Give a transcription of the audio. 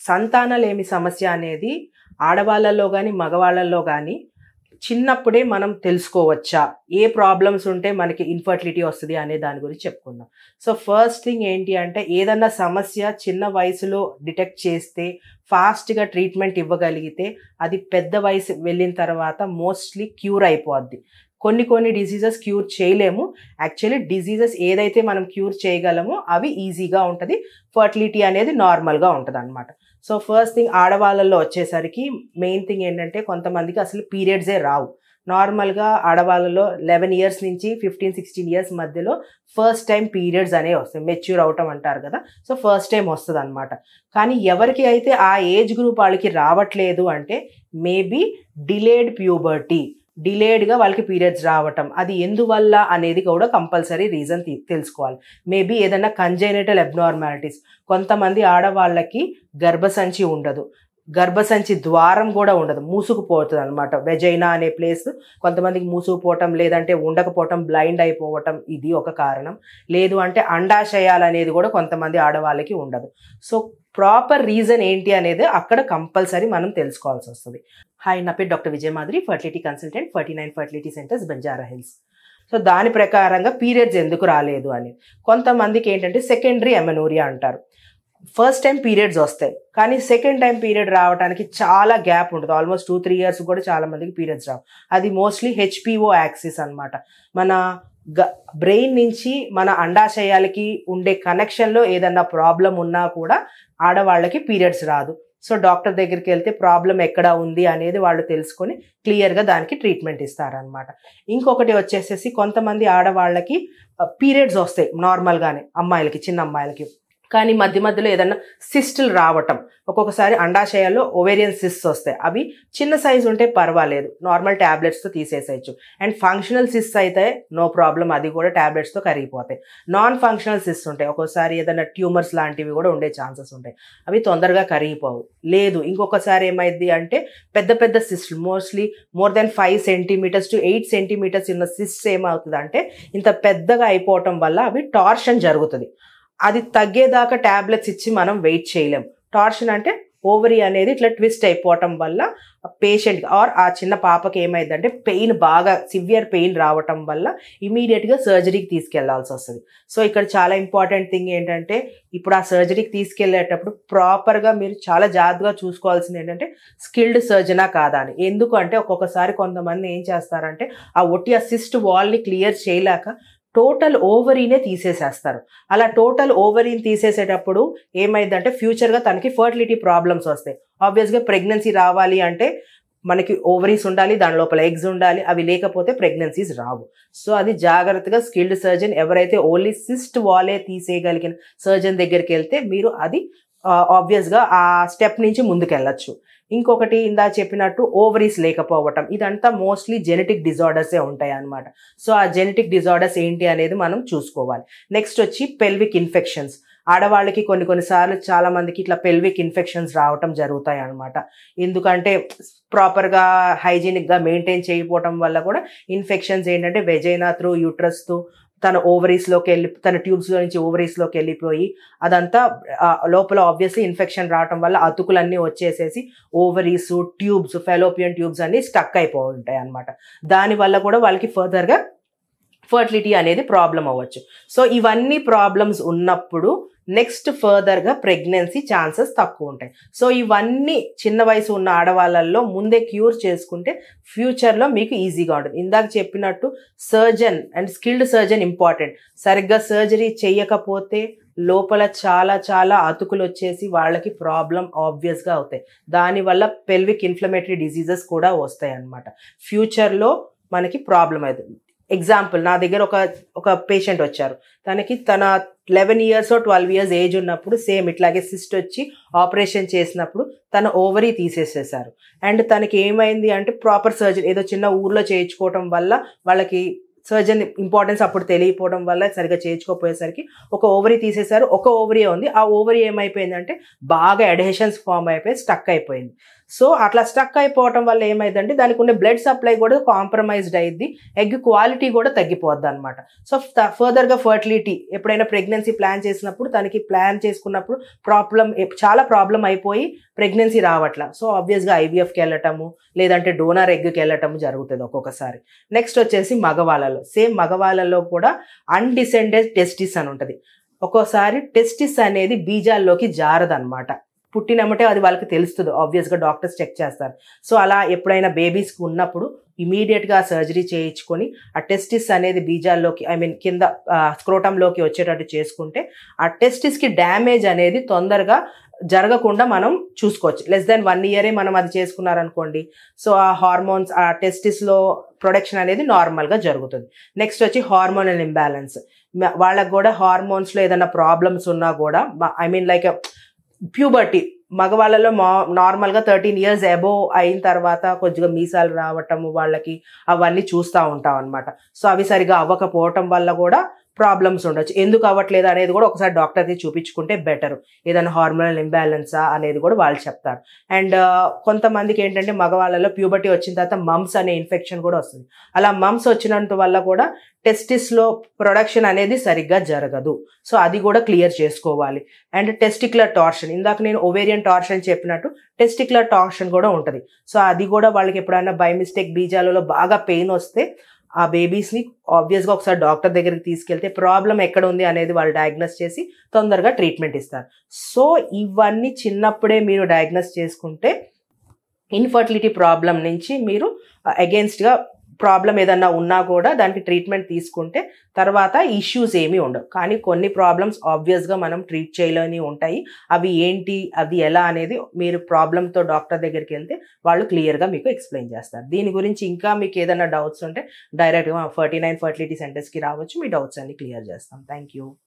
సంతానలేమి సమస్య అనేది ఆడవాళ్ళలో కానీ మగవాళ్ళల్లో కానీ చిన్నప్పుడే మనం తెలుసుకోవచ్చా, ఏ ప్రాబ్లమ్స్ ఉంటే మనకి ఇన్ఫర్టిలిటీ వస్తుంది అనే దాని గురించి చెప్పుకుందాం. సో ఫస్ట్ థింగ్ ఏంటి అంటే, ఏదన్నా సమస్య చిన్న వయసులో డిటెక్ట్ చేస్తే ఫాస్ట్గా ట్రీట్మెంట్ ఇవ్వగలిగితే అది పెద్ద వయసు వెళ్ళిన తర్వాత మోస్ట్లీ క్యూర్ అయిపోద్ది. కొన్ని డిసీజెస్ క్యూర్ చేయలేము. యాక్చువల్లీ డిసీజెస్ ఏదైతే మనం క్యూర్ చేయగలమో అవి ఈజీగా ఉంటుంది, ఫర్టిలిటీ అనేది నార్మల్గా ఉంటుంది అనమాట. సో ఫస్ట్ థింగ్ ఆడవాళ్ళల్లో వచ్చేసరికి మెయిన్ థింగ్ ఏంటంటే, కొంతమందికి అసలు పీరియడ్సే రావు. నార్మల్గా ఆడవాళ్ళలో 11 ఇయర్స్ నుంచి 15-16 ఇయర్స్ మధ్యలో ఫస్ట్ టైం పీరియడ్స్ అనేవి వస్తాయి. మెచ్యూర్ అవటం అంటారు కదా, సో ఫస్ట్ టైం వస్తుంది అనమాట. కానీ ఎవరికి అయితే ఆ ఏజ్ గ్రూప్ వాళ్ళకి రావట్లేదు అంటే మేబీ డిలేడ్ ప్యూబర్టీ, డిలేడ్గా వాళ్ళకి పీరియడ్స్ రావటం, అది ఎందువల్ల అనేది కూడా కంపల్సరీ రీజన్ తెలుసుకోవాలి. మేబీ ఏదైనా కంజెనిటల్ అబ్నార్మాలిటీస్, కొంతమంది ఆడవాళ్ళకి గర్భసంచి ఉండదు, గర్భసంచి ద్వారం కూడా ఉండదు, మూసుకుపోతుంది అనమాట. వెజైనా అనే ప్లేస్ కొంతమందికి మూసుకుపోవటం, లేదంటే ఉండకపోవటం, బ్లైండ్ అయిపోవటం, ఇది ఒక కారణం. లేదు అంటే అండాశయాలు అనేది కూడా కొంతమంది ఆడవాళ్ళకి ఉండదు. సో ప్రాపర్ రీజన్ ఏంటి అనేది అక్కడ కంపల్సరీ మనం తెలుసుకోవాల్సి వస్తుంది. హాయ్, నా పేరు doctor Vijayamadhuri, fertility consultant, 49 fertility centres, Banjara Hills. So దాని ప్రకారంగా పీరియడ్స్ ఎందుకు రాలేదు అని, కొంతమందికి ఏంటంటే సెకండరీ అమెనోరియా అంటారు. ఫస్ట్ టైం పీరియడ్స్ వస్తాయి కానీ సెకండ్ టైం పీరియడ్ రావడానికి చాలా గ్యాప్ ఉంటుంది, ఆల్మోస్ట్ 2-3 ఇయర్స్ కూడా చాలా మందికి పీరియడ్స్ రావు. అది మోస్ట్లీ హెచ్పిఓ యాక్సిస్ అనమాట. మన బ్రెయిన్ నుంచి మన అండాశయాలకి ఉండే కనెక్షన్లో ఏదన్నా ప్రాబ్లం ఉన్నా కూడా ఆడవాళ్ళకి పీరియడ్స్ రాదు. సో డాక్టర్ దగ్గరికి వెళ్తే ప్రాబ్లం ఎక్కడ ఉంది అనేది వాళ్ళు తెలుసుకొని క్లియర్గా దానికి ట్రీట్మెంట్ ఇస్తారనమాట. ఇంకొకటి వచ్చేసేసి, కొంతమంది ఆడవాళ్ళకి పీరియడ్స్ వస్తాయి నార్మల్గానే, అమ్మాయిలకి, చిన్న అమ్మాయిలకి, కానీ మధ్యలో ఏదన్నా సిస్టులు రావటం, ఒక్కొక్కసారి అండాశయాల్లో ఓవేరియన్ సిస్ట్స్ వస్తాయి. అవి చిన్న సైజు ఉంటే పర్వాలేదు, నార్మల్ ట్యాబ్లెట్స్తో తీసేసేయచ్చు. అండ్ ఫంక్షనల్ సిస్ట్స్ అయితే నో ప్రాబ్లం, అది కూడా ట్యాబ్లెట్స్తో కరిగిపోతాయి. నాన్ ఫంక్షనల్ సిస్ట్స్ ఉంటాయి, ఒక్కోసారి ఏదైనా ట్యూమర్స్ లాంటివి కూడా ఉండే ఛాన్సెస్ ఉంటాయి, అవి తొందరగా కరిగిపోవు. లేదు ఇంకొకసారి ఏమైంది అంటే, పెద్ద సిస్టులు, mostly more than 5 centimetres to 8 centimetres ఉన్న సిస్ట్స్ ఏమవుతుంది అంటే, ఇంత పెద్దగా అయిపోవటం వల్ల అవి టార్షన్ జరుగుతుంది. అది తగ్గేదాకా ట్యాబ్లెట్స్ ఇచ్చి మనం వెయిట్ చేయలేం. టార్షన్ అంటే ఓవరీ అనేది ఇట్లా ట్విస్ట్ అయిపోవటం వల్ల పేషెంట్ ఆర్ ఆ చిన్న పాపకి ఏమైందంటే పెయిన్, బాగా సివియర్ పెయిన్ రావటం వల్ల ఇమీడియట్గా సర్జరీకి తీసుకెళ్లాల్సి వస్తుంది. సో ఇక్కడ చాలా ఇంపార్టెంట్ థింగ్ ఏంటంటే, ఇప్పుడు ఆ సర్జరీకి తీసుకెళ్లేటప్పుడు ప్రాపర్గా మీరు చాలా జాగ్రత్తగా చూసుకోవాల్సింది ఏంటంటే, స్కిల్డ్ సర్జనా కాదా అని. ఎందుకంటే ఒక్కొక్కసారి కొంతమంది ఏం చేస్తారంటే, ఆ సిస్ట్ వాల్ని క్లియర్ చేయలేక టోటల్ ఓవరీనే తీసేసేస్తారు. అలా టోటల్ ఓవరీని తీసేసేటప్పుడు ఏమైందంటే, ఫ్యూచర్గా తనకి ఫర్టిలిటీ ప్రాబ్లమ్స్ వస్తాయి. ఆబ్వియస్గా ప్రెగ్నెన్సీ రావాలి అంటే మనకి ఓవరీస్ ఉండాలి, దాని లోపల ఎగ్స్ ఉండాలి, అవి లేకపోతే ప్రెగ్నెన్సీస్ రావు. సో అది జాగ్రత్తగా స్కిల్డ్ సర్జన్, ఎవరైతే ఓన్లీ సిస్ట్ వాలే తీసేయగలిగిన సర్జన్ దగ్గరికి వెళ్తే మీరు అది ఆబ్వియస్గా ఆ స్టెప్ నుంచి ముందుకెళ్ళచ్చు. ఇంకొకటి ఇందా చెప్పినట్టు ఓవరీస్ లేకపోవటం, ఇదంతా మోస్ట్లీ జెనెటిక్ డిజార్డర్సే ఉంటాయి అన్నమాట. సో ఆ జెనెటిక్ డిజార్డర్స్ ఏంటి అనేది మనం చూసుకోవాలి. నెక్స్ట్ వచ్చి పెల్విక్ ఇన్ఫెక్షన్స్. ఆడవాళ్ళకి కొన్నిసార్లు చాలా మందికి ఇట్లా పెల్విక్ ఇన్ఫెక్షన్స్ రావటం జరుగుతాయి అన్నమాట. ఎందుకంటే ప్రాపర్గా హైజీనిక్గా మెయింటైన్ చేయకపోవటం వల్ల కూడా ఇన్ఫెక్షన్స్ ఏంటంటే వెజైనా త్రూ యూట్రస్ త్రూ తన ఓవరీస్లోకి వెళ్ళి, తన ట్యూబ్స్లో నుంచి ఓవరీస్లోకి వెళ్ళిపోయి అదంతా లోపల ఆబ్వియస్లీ ఇన్ఫెక్షన్ రావటం వల్ల అతుకులన్నీ వచ్చేసేసి ఓవరీస్, ట్యూబ్స్, ఫెలోపియన్ ట్యూబ్స్ అన్ని స్టక్ అయిపోయి ఉంటాయి అనమాట. దానివల్ల కూడా వాళ్ళకి ఫర్దర్గా ఫర్టిలిటీ అనేది ప్రాబ్లం అవ్వచ్చు. సో ఇవన్నీ ప్రాబ్లమ్స్ ఉన్నప్పుడు నెక్స్ట్ ఫర్దర్గా ప్రెగ్నెన్సీ ఛాన్సెస్ తక్కువ ఉంటాయి. సో ఇవన్నీ చిన్న వయసు ఉన్న ఆడవాళ్ళల్లో ముందే క్యూర్ చేసుకుంటే ఫ్యూచర్లో మీకు ఈజీగా ఉంటుంది. ఇందాక చెప్పినట్టు surgeon and skilled surgeon important. సరిగ్గా సర్జరీ చేయకపోతే లోపల చాలా అతుకులు వచ్చేసి వాళ్ళకి ప్రాబ్లం ఆబ్వియస్గా అవుతాయి. దానివల్ల పెల్విక్ ఇన్ఫ్లమేటరీ డిసీజెస్ కూడా వస్తాయి అన్నమాట. ఫ్యూచర్లో మనకి ప్రాబ్లం అవుతుంది. ఎగ్జాంపుల్, నా దగ్గర ఒక పేషెంట్ వచ్చారు, తన 11 ఇయర్స్ 12 ఇయర్స్ ఏజ్ ఉన్నప్పుడు సేమ్ ఇట్లాగే సిస్ట్ వచ్చి ఆపరేషన్ చేసినప్పుడు తన ఓవరీ తీసేసేసారు. అండ్ తనకి ఏమైంది అంటే, ప్రాపర్ సర్జరీ ఏదో చిన్న ఊర్లో చేయించుకోవటం వల్ల వాళ్ళకి సర్జన్ ఇంపార్టెన్స్ అప్పుడు తెలియకపోవడం వల్ల సరిగ్గా చేయించుకోపోయేసరికి ఒక ఓవరీ తీసేశారు. ఒక ఓవరీ ఉంది, ఆ ఓవరీ ఏమైపోయిందంటే బాగా అడ్హెషన్స్ ఫామ్ అయిపోయి స్టక్ అయిపోయింది. సో అట్లా స్టక్ అయిపోవటం వల్ల ఏమైందంటే దానికి ఉన్న బ్లడ్ సప్లై కూడా కాంప్రమైజ్డ్ అయ్యింది, ఎగ్ క్వాలిటీ కూడా తగ్గిపోద్ది అనమాట. సో ఫర్దర్గా ఫర్టిలిటీ ఎప్పుడైనా ప్రెగ్నెన్సీ ప్లాన్ చేసినప్పుడు తనకి ప్లాన్ చేసుకున్నప్పుడు చాలా ప్రాబ్లం అయిపోయి ప్రెగ్నెన్సీ రావట్లా. సో ఆబ్వియస్గా ఐవీఎఫ్కి వెళ్ళటము లేదంటే డోనర్ ఎగ్కి వెళ్ళటము జరుగుతుంది ఒక్కొక్కసారి. నెక్స్ట్ వచ్చేసి మగవాళ్ళలో, సేమ్ మగవాళ్ళలో కూడా అన్డిసెండెడ్ టెస్టిస్ అని ఉంటుంది. ఒక్కోసారి టెస్టిస్ అనేది బీజాల్లోకి జారదనమాట. పుట్టినమ్మటే అది వాళ్ళకి తెలుస్తుంది, ఆబ్వియస్గా డాక్టర్స్ చెక్ చేస్తారు. సో అలా ఎప్పుడైనా బేబీస్కి ఉన్నప్పుడు ఇమీడియట్గా సర్జరీ చేయించుకొని ఆ టెస్టిస్ అనేది బీజాల్లోకి కింద స్క్రోటంలోకి వచ్చేటట్టు చేసుకుంటే ఆ టెస్టిస్కి డ్యామేజ్ అనేది తొందరగా జరగకుండా మనం చూసుకోవచ్చు. లెస్ దాన్ 1 year మనం అది చేసుకున్నారనుకోండి, సో ఆ హార్మోన్స్ ఆ టెస్టిస్లో ప్రొడక్షన్ అనేది నార్మల్గా జరుగుతుంది. నెక్స్ట్ వచ్చి హార్మోనల్ ఇంబ్యాలెన్స్. వాళ్ళకు కూడా హార్మోన్స్లో ఏదైనా ప్రాబ్లమ్స్ ఉన్నా కూడా లైక్ ప్యూబర్టీ మగవాళ్ళలో నార్మల్గా 13 years అబోవ్ అయిన తర్వాత కొద్దిగా మీసాలు రావటము వాళ్ళకి అవన్నీ చూస్తూ ఉంటాం అనమాట. సో అవి సరిగా అవ్వకపోవటం వల్ల కూడా ప్రాబ్లమ్స్ ఉండొచ్చు. ఎందుకు అవ్వట్లేదు అనేది కూడా ఒకసారి డాక్టర్కి చూపించుకుంటే బెటర్. ఏదైనా హార్మోనల్ ఇంబ్యాలెన్సా అనేది కూడా వాళ్ళు చెప్తారు. అండ్ కొంతమందికి ఏంటంటే మగవాళ్ళలో ప్యూబర్టీ వచ్చిన తర్వాత మమ్స్ అనే ఇన్ఫెక్షన్ కూడా వస్తుంది. అలా మమ్స్ వచ్చినంత వల్ల కూడా టెస్టిస్లో ప్రొడక్షన్ అనేది సరిగ్గా జరగదు. సో అది కూడా క్లియర్ చేసుకోవాలి. అండ్ టెస్టిక్యులర్ టార్షన్, ఇందాక నేను ఓవేరియన్ టార్షన్ చెప్పినట్టు టెస్టిక్యులర్ టార్షన్ కూడా ఉంటుంది. సో అది కూడా వాళ్ళకి ఎప్పుడైనా బై మిస్టేక్ బీజాలలో బాగా పెయిన్ వస్తే ఆ బేబీస్ని ఆబ్వియస్గా ఒకసారి డాక్టర్ దగ్గరికి తీసుకెళ్తే ప్రాబ్లం ఎక్కడ ఉంది అనేది వాళ్ళు డయాగ్నోస్ చేసి తొందరగా ట్రీట్మెంట్ ఇస్తారు. సో ఇవన్నీ చిన్నప్పుడే మీరు డయాగ్నోస్ చేసుకుంటే ఇన్ఫర్టిలిటీ ప్రాబ్లం నుంచి మీరు అగెన్స్ట్గా ప్రాబ్లం ఏదన్నా ఉన్నా కూడా దానికి ట్రీట్మెంట్ తీసుకుంటే తర్వాత ఇష్యూస్ ఏమీ ఉండవు. కానీ కొన్ని ప్రాబ్లమ్స్ ఆబ్వియస్గా మనం ట్రీట్ చేయలేని ఉంటాయి. అవి ఏంటి, అది ఎలా అనేది మీరు ప్రాబ్లంతో డాక్టర్ దగ్గరికి వెళ్తే వాళ్ళు క్లియర్గా మీకు ఎక్స్ప్లెయిన్ చేస్తారు. దీని గురించి ఇంకా మీకు ఏదైనా డౌట్స్ ఉంటే డైరెక్ట్గా 49 ఫర్టిలిటీ సెంటర్స్కి రావచ్చు, మీ డౌట్స్ అన్ని క్లియర్ చేస్తాం. Thank you.